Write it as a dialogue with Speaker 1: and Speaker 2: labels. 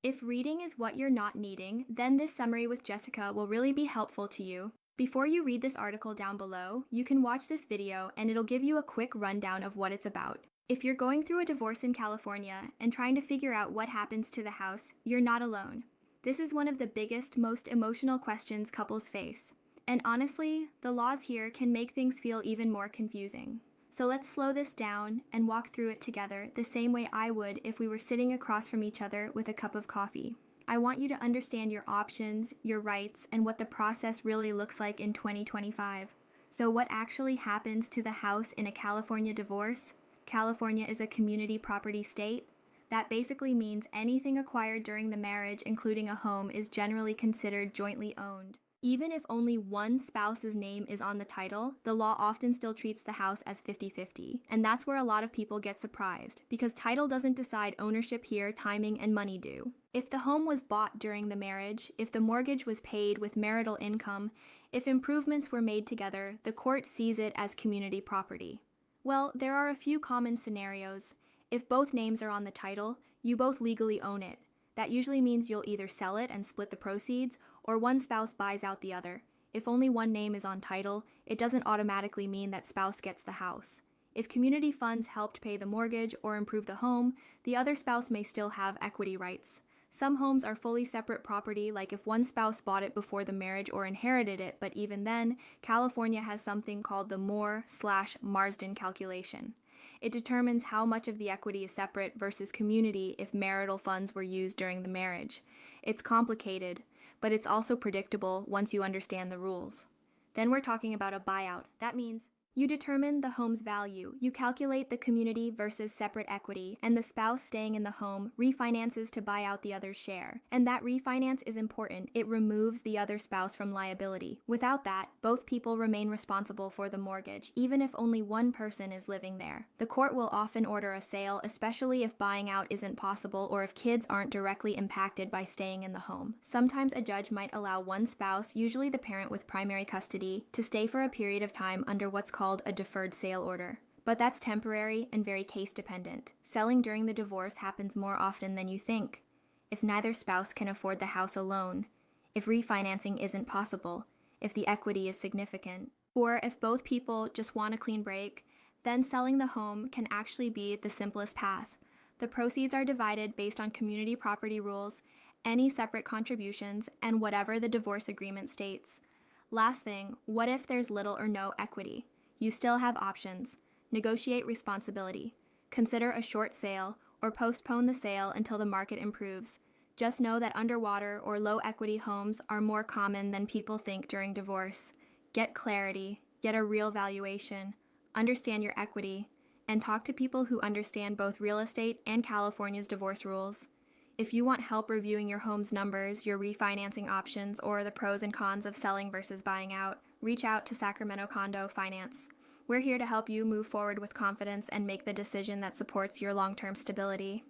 Speaker 1: If reading is what you're not needing, then this summary with Jessica will really be helpful to you. Before you read this article down below, you can watch this video and it'll give you a quick rundown of what it's about. If you're going through a divorce in California and trying to figure out what happens to the house, you're not alone. This is one of the biggest, most emotional questions couples face. And honestly, the laws here can make things feel even more confusing. So let's slow this down and walk through it together the same way I would if we were sitting across from each other with a cup of coffee. I want you to understand your options, your rights, and what the process really looks like in 2025. So what actually happens to the house in a California divorce? California is a community property state. That basically means anything acquired during the marriage, including a home, is generally considered jointly owned. Even if only one spouse's name is on the title, the law often still treats the house as 50-50. And that's where a lot of people get surprised, because title doesn't decide ownership here, timing, and money do. If the home was bought during the marriage, if the mortgage was paid with marital income, if improvements were made together, the court sees it as community property. Well, there are a few common scenarios. If both names are on the title, you both legally own it. That usually means you'll either sell it and split the proceeds, or one spouse buys out the other. If only one name is on title, it doesn't automatically mean that spouse gets the house. If community funds helped pay the mortgage or improve the home, the other spouse may still have equity rights. Some homes are fully separate property, like if one spouse bought it before the marriage or inherited it, but even then, California has something called the Moore/Marsden calculation. It determines how much of the equity is separate versus community if marital funds were used during the marriage. It's complicated, but it's also predictable once you understand the rules. Then we're talking about a buyout. That means you determine the home's value. You calculate the community versus separate equity, and the spouse staying in the home refinances to buy out the other's share. And that refinance is important. It removes the other spouse from liability. Without that, both people remain responsible for the mortgage, even if only one person is living there. The court will often order a sale, especially if buying out isn't possible or if kids aren't directly impacted by staying in the home. Sometimes a judge might allow one spouse, usually the parent with primary custody, to stay for a period of time under what's called a deferred sale order. But that's temporary and very case dependent. Selling during the divorce happens more often than you think. If neither spouse can afford the house alone, if refinancing isn't possible, if the equity is significant, or if both people just want a clean break, then selling the home can actually be the simplest path. The proceeds are divided based on community property rules, any separate contributions, and whatever the divorce agreement states. Last thing, what if there's little or no equity? You still have options. Negotiate responsibility. Consider a short sale or postpone the sale until the market improves. Just know that underwater or low equity homes are more common than people think during divorce. Get clarity, get a real valuation, understand your equity, and talk to people who understand both real estate and California's divorce rules. If you want help reviewing your home's numbers, your refinancing options, or the pros and cons of selling versus buying out, reach out to Sacramento Condo Finance. We're here to help you move forward with confidence and make the decision that supports your long-term stability.